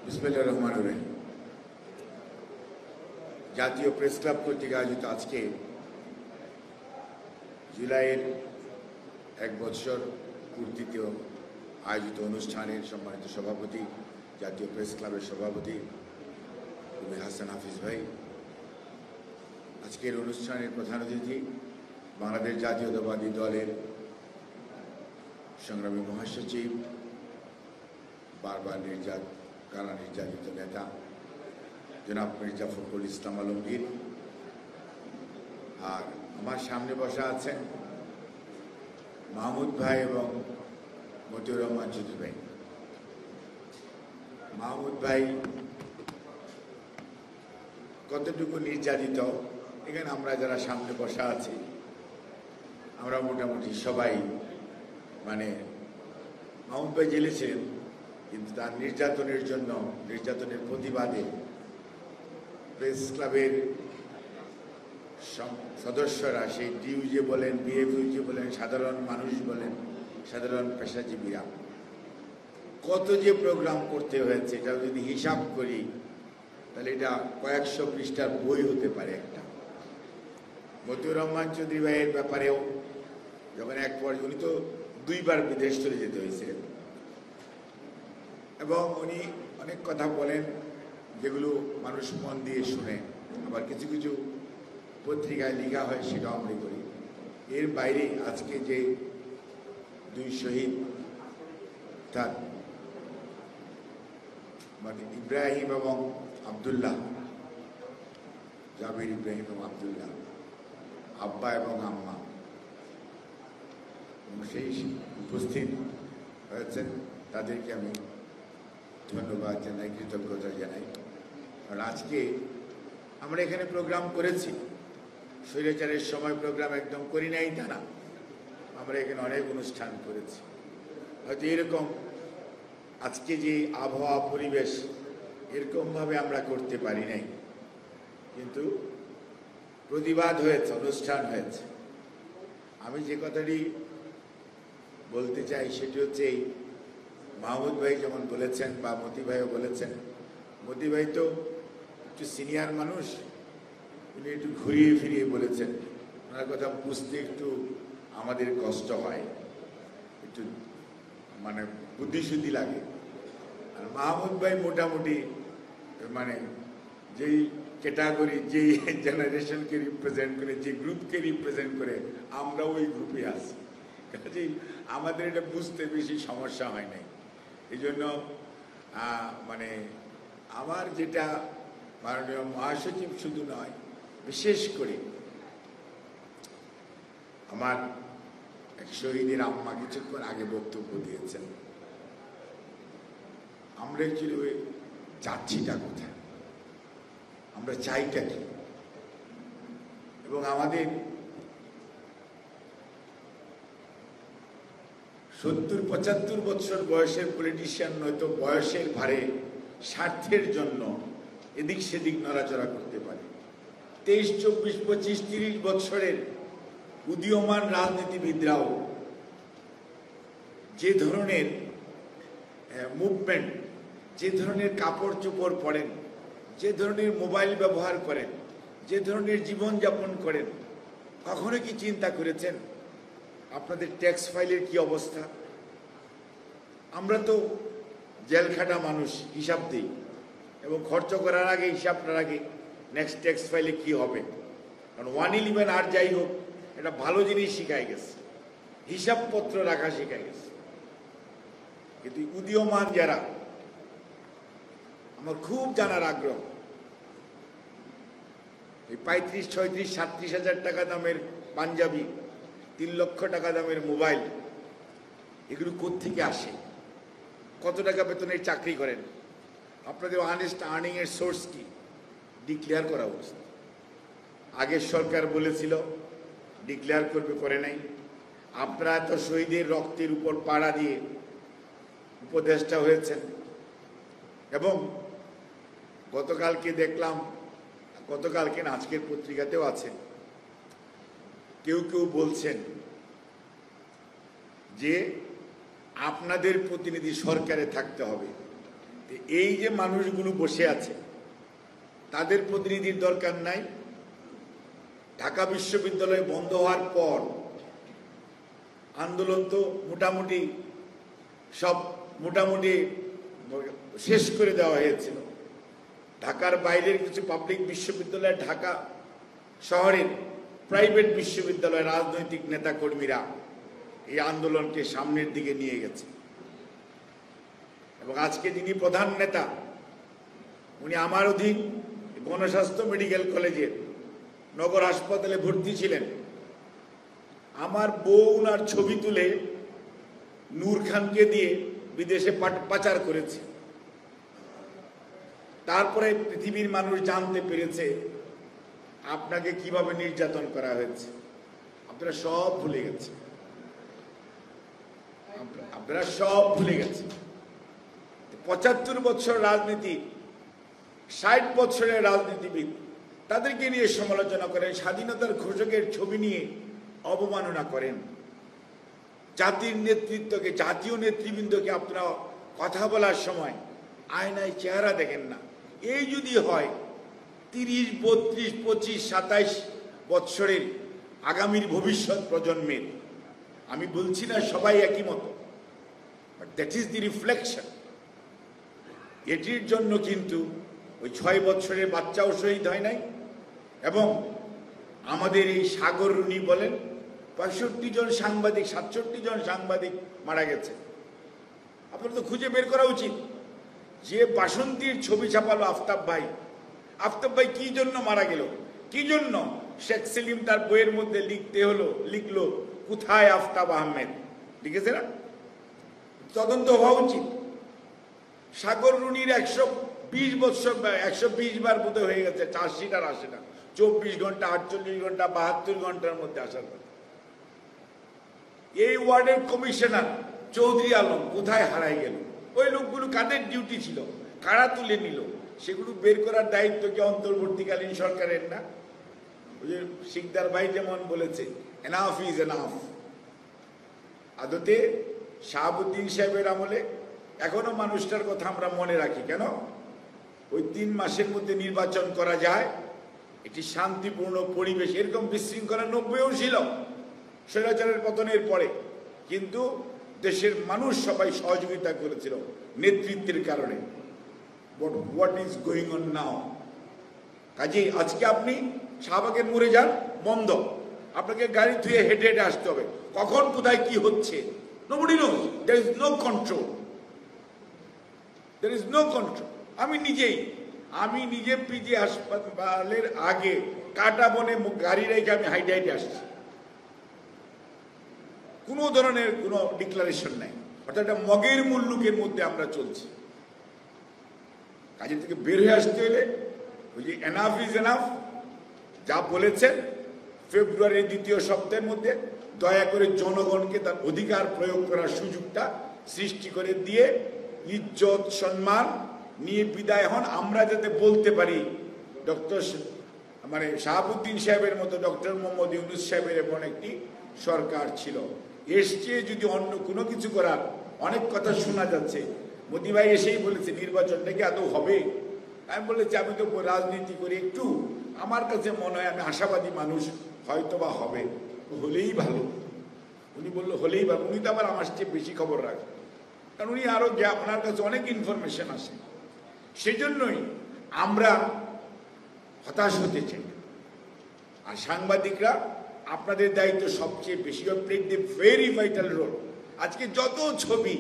বিসমিল্লাহির রহমানির রহিম। জাতীয় প্রেস ক্লাব কর্তৃক আয়োজিত আজকে জুলাইয়ের 1 বছর পূর্তিতে আয়োজিত অনুষ্ঠানের সম্মানিত সভাপতি, জাতীয় প্রেস ক্লাবের সভাপতি কবি হাসান হাফিজ ভাই, আজকের অনুষ্ঠানের প্রধান অতিথি বাংলাদেশ জাতীয়তাবাদী দলের সংগ্রামী মহাসচিব, বারবার কারা নির্যাতিত নেতা জনাব মির্জা ফখরুল ইসলাম আলমগীর, আর আমার সামনে বসা আছেন মাহমুদ ভাই এবং মতিউর রহমান চৌধুরী ভাই। মাহমুদ ভাই কতটুকু নির্যাতিত, এখানে আমরা যারা সামনে বসা আছি আমরা মোটামুটি সবাই মাহমুদ ভাই জেলে ছিলেন, কিন্তু তার নির্যাতনের প্রতিবাদে প্রেস ক্লাবের সদস্যরা, সেই ডিউজে বলেন, বিএফইউজে বলেন, সাধারণ মানুষ বলেন, সাধারণ পেশাজীবীরা কত যে প্রোগ্রাম করতে হয়েছে, এটা যদি হিসাব করি তাহলে এটা কয়েকশো পৃষ্ঠার বই হতে পারে একটা। মতিউর রহমান চৌধুরী ভাইয়ের ব্যাপারেও যখন উনি তো 2 বার বিদেশ চলে যেতে হয়েছে এবং উনি অনেক কথা বলেন যেগুলো মানুষ মন দিয়ে শুনে, আবার কিছু কিছু পত্রিকায় লেখা হয় সেটাও আমরা করি। এর বাইরে আজকে যে 2 শহীদ তার ইব্রাহিম এবং আব্দুল্লাহ, জাবির ইব্রাহিম এবং আব্দুল্লাহ, আব্বা এবং আম্মা, সেই উপস্থিত হয়েছেন, তাদেরকে আমি ধন্যবাদ জানাই, কৃতজ্ঞতা জানাই। কারণ আজকে আমরা এখানে প্রোগ্রাম করেছি, স্বৈরাচারের সময় প্রোগ্রাম একদম করি নাই তা না, আমরা এখানে অনেক অনুষ্ঠান করেছি। হয়তো এরকম আজকে যে আবহাওয়া পরিবেশ এরকমভাবে আমরা করতে পারি নাই, কিন্তু প্রতিবাদ হয়েছে, অনুষ্ঠান হয়েছে। আমি যে কথাটি বলতে চাই সেটি হচ্ছে এই, মাহমুদ ভাই যেমন বলেছেন বা মতি ভাইও বলেছেন, মতি ভাই তো একটু সিনিয়র মানুষ, উনি একটু ঘুরিয়ে ফিরিয়ে বলেছেন, ওনার কথা বুঝতে একটু আমাদের কষ্ট হয়, একটু বুদ্ধিশুদ্ধি লাগে। আর মাহমুদ ভাই মোটামুটি যেই ক্যাটাগরি, যেই জেনারেশনকে রিপ্রেজেন্ট করে, যে গ্রুপকে রিপ্রেজেন্ট করে, আমরা ওই গ্রুপে আছি, কাজেই আমাদের এটা বুঝতে বেশি সমস্যা হয় নাই। এই জন্য আমার যেটা মাননীয় মহাসচিব শুধু নয়, বিশেষ করে আমার এক শহীদের আম্মা কিছুক্ষণ আগে বক্তব্য দিয়েছেন, আমরা অ্যাকচুয়ালি যাচ্ছিটা কোথায়, আমরা চাইটা কি, এবং আমাদের 70-75 বছর বয়সের পলিটিশিয়ান নয়তো বয়সের ভারে স্বার্থের জন্য এদিক সেদিক নড়াচড়া করতে পারে। 23, 24, 25, 30 বছরের উদীয়মান রাজনীতিবিদরাও যে ধরনের মুভমেন্ট, যে ধরনের কাপড় চোপড় পরেন, যে ধরনের মোবাইল ব্যবহার করেন, যে ধরনের জীবনযাপন করেন, কখনো কি চিন্তা করেছেন আপনাদের ট্যাক্স ফাইলের কি অবস্থা? আমরা তো জেলখাটা মানুষ, হিসাব দিই এবং খরচ করার আগে, হিসাবটার আগে নেক্সট ট্যাক্স ফাইলে কি হবে। কারণ 111 আর যাই হোক, এটা ভালো জিনিস শিখাই গেছে, হিসাবপত্র রাখা শিখাই গেছে। কিন্তু উদীয়মান যারা, আমার খুব জানার আগ্রহ, এই 35, 36, 37 হাজার টাকা দামের পাঞ্জাবি, 3 লক্ষ টাকা দামের মোবাইল, এগুলো কোত্থেকে আসে? কত টাকা বেতনের চাকরি করেন? আপনাদের অনেস্ট আর্নিং এর সোর্স কি? ডিক্লেয়ার করা উচিত। আগের সরকার বলেছিল ডিক্লেয়ার করবে, করে নাই। আপনারা এত শহীদের রক্তের উপর পাড়া দিয়ে উপদেষ্টা হয়েছেন, এবং গতকালকে দেখলাম, গতকালকে না আজকের পত্রিকাতেও আছে, কেউ কেউ বলছেন যে আপনাদের প্রতিনিধি সরকারে থাকতে হবে, এই যে মানুষগুলো বসে আছে তাদের প্রতিনিধির দরকার নাই। ঢাকা বিশ্ববিদ্যালয় বন্ধ হওয়ার পর আন্দোলন তো মোটামুটি শেষ করে দেওয়া হয়েছিল। ঢাকার বাইরের কিছু পাবলিক বিশ্ববিদ্যালয়, ঢাকা শহরের প্রাইভেট বিশ্ববিদ্যালয়ের রাজনৈতিক নেতা কর্মীরা এই আন্দোলনকে সামনের দিকে নিয়ে গেছে এবং আজকে যিনি প্রধান নেতা উনি আমার অধীন গণস্বাস্থ্য মেডিকেল কলেজের নগর হাসপাতালে ভর্তি ছিলেন। আমার বউ উনার ছবি তুলে নূর খানকে দিয়ে বিদেশে পাচার করেছে। তারপরে পৃথিবীর মানুষ জানতে পেরেছে আপনাকে কিভাবে নির্যাতন করা হয়েছে। আপনারা সব ভুলে গেছে, আপনারা সব ভুলে গেছে। ৭৫ বছর রাজনীতি, ৬০ বছরের রাজনীতিবিদ তাদেরকে নিয়ে সমালোচনা করেন, স্বাধীনতার ঘোষকের ছবি নিয়ে অবমাননা করেন। জাতির নেতৃত্বকে, জাতীয় নেতৃবৃন্দকে আপনারা কথা বলার সময় আয়নায় চেহারা দেখেন না। এই যদি হয় ৩০, ৩২, ২৫, ২৭ বৎসরের আগামীর ভবিষ্যৎ প্রজন্মের, আমি বলছি না সবাই একই মতো, but that is the reflection. এটির জন্য কিন্তু ওই ৬ বছরের বাচ্চাও শহীদ হয় নাই এবং আমাদের এই সাগর রুনি বলেন ৬৫ জন সাংবাদিক, ৬৭ জন সাংবাদিক মারা গেছে। আপনার তো খুঁজে বের করা উচিত। যে বাসন্তীর ছবি ছাপালো আফতাব ভাই কি জন্য মারা গেল, কি জন্য? শেখ সেলিম তার বইয়ের মধ্যে লিখলো কোথায় আফতাব আহমেদ, লিখেছে না? তদন্ত হওয়া উচিত। সাগর রুনির ১২০ বার বোধ হয়ে গেছে, চার্জশিট আর আসে না। ২৪ ঘন্টা, ৪৮ ঘন্টা, ৭২ ঘন্টার মধ্যে আসার কথা। এই ওয়ার্ডের কমিশনার চৌধুরী আলম কোথায় হারাই গেল? ওই লোকগুলো কাদের ডিউটি ছিল, কারা তুলে নিল, সেগুলো বের করার দায়িত্ব কি অন্তর্বর্তীকালীন সরকারের না? ওই যে শিকদার ভাই যেমন বলেছে, এনাফ ইজ এনাফ। আদতে শাহাবুদ্দিন সাহেবের আমলে এখনো মানুষটার কথা আমরা মনে রাখি। কেন? ওই ৩ মাসের মধ্যে নির্বাচন করা যায়, এটি শান্তিপূর্ণ পরিবেশ। এরকম বিশৃঙ্খলা ৯০-ও ছিল স্বৈরাচারের পতনের পরে, কিন্তু দেশের মানুষ সবাই সহযোগিতা করেছিল নেতৃত্বের কারণে। But what is going on নাও? কাজেই আজকে আপনি শাহবাগের মোড়ে যান, বন্ধ, আপনাকে গাড়ি ধুয়ে হেঁটে হেঁটে আসতে হবে। কখন কোথায় কি হচ্ছে nobody knows. There is no control. There is no control. আমি নিজে পিজি হাসপাতালের আগে কাটা বনে গাড়ি রেখে আমি হাইটে হাইটে আসছি, কোনো ধরনের কোনো ডিক্লারেশন নাই। অর্থাৎ একটা মগের মুল্লুকের মধ্যে আমরা চলছি। কাজের থেকে বের হয়ে আসতে হলে ওই যে এনাফ ইজ এনাফ যা বলেছেন, ফেব্রুয়ারির ২য় সপ্তাহের মধ্যে দয়া করে জনগণকে তার অধিকার প্রয়োগ করার সুযোগটা সৃষ্টি করে দিয়ে ইজ্জত সম্মান নিয়ে বিদায় হন। আমরা যাতে বলতে পারি শাহাবুদ্দিন সাহেবের মতো ডক্টর মোহাম্মদ ইউনূস সাহেবের এমন একটি সরকার ছিল। এসছে যদি অন্য কোনো কিছু করার অনেক কথা শোনা যাচ্ছে। মোদি ভাই এসেই বলেছে নির্বাচনটা কি আদৌ হবে? আমি বলেছি আমি তো রাজনীতি করি একটু, আমার কাছে মনে হয় আমি আশাবাদী মানুষ, হয়তো বা হবে, হলেই ভালো। উনি বললো হলেই ভালো। উনি তো আবার আমার চেয়ে বেশি খবর রাখেন, কারণ উনি আরো ওনার কাছে অনেক ইনফরমেশন আসে। সেজন্যই আমরা হতাশ হতে চাই। আর সাংবাদিকরা আপনাদের দায়িত্ব সবচেয়ে বেশি, play the very vital role. আজকে যত ছবি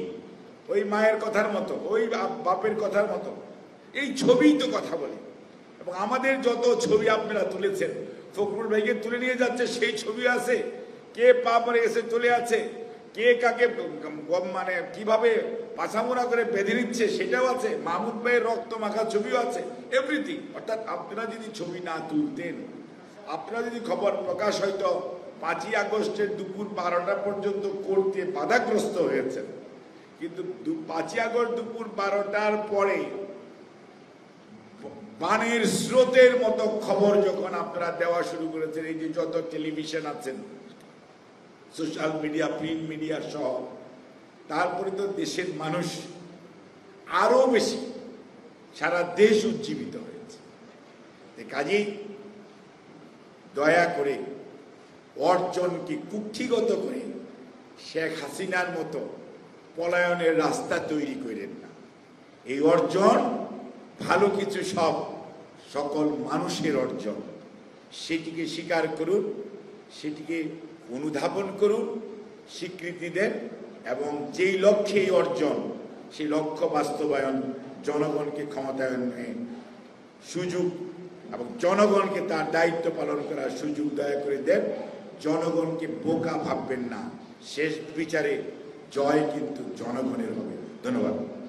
ওই মায়ের কথার মতো, ওই বাপের কথার মতো, এই ছবিই তো কথা বলে। এবং আমাদের যত ছবি আপনারা তুলেছেন, ফখরুল ভাইকে তুলে নিয়ে যাচ্ছে সেই ছবি আছে, কে পা পরে এসে চলে আছে, কে কাকে কিভাবে পাছামোড়া করে বেঁধে নিচ্ছে সেটাও আছে, মাহমুদ ভাইয়ের রক্ত মাখা ছবিও আছে, এভরিথিং। অর্থাৎ আপনারা যদি ছবি না তুলতেন, আপনারা যদি খবর প্রকাশ হয়তো ৫ই আগস্টের দুপুর ১২টা পর্যন্ত করতে বাধাগ্রস্ত হয়েছেন, কিন্তু ৫ই আগস্ট দুপুর ১২টার পরে বানের স্রোতের মতো খবর যখন আপনারা দেওয়া শুরু করেছেন, এই যে যত টেলিভিশন আছেন, সোশ্যাল মিডিয়া, প্রিন্ট মিডিয়া সহ, তারপরে তো দেশের মানুষ আরো বেশি সারা দেশ উজ্জীবিত হয়েছে। কাজেই দয়া করে অর্জনকে কুক্ষিগত করে শেখ হাসিনার মতো পলায়নের রাস্তা তৈরি করেন না। এই অর্জন ভালো কিছু, সকল মানুষের অর্জন। সেটিকে স্বীকার করুন, সেটিকে অনুধাবন করুন, স্বীকৃতি দেন, এবং যেই লক্ষ্যে এই অর্জন, সেই লক্ষ্য বাস্তবায়ন, জনগণকে ক্ষমতায়নের সুযোগ এবং জনগণকে তার দায়িত্ব পালন করার সুযোগ দয়া করে দেন। জনগণকে বোকা ভাববেন না। শেষ বিচারে জয় কিন্তু জনগণের হবে। ধন্যবাদ।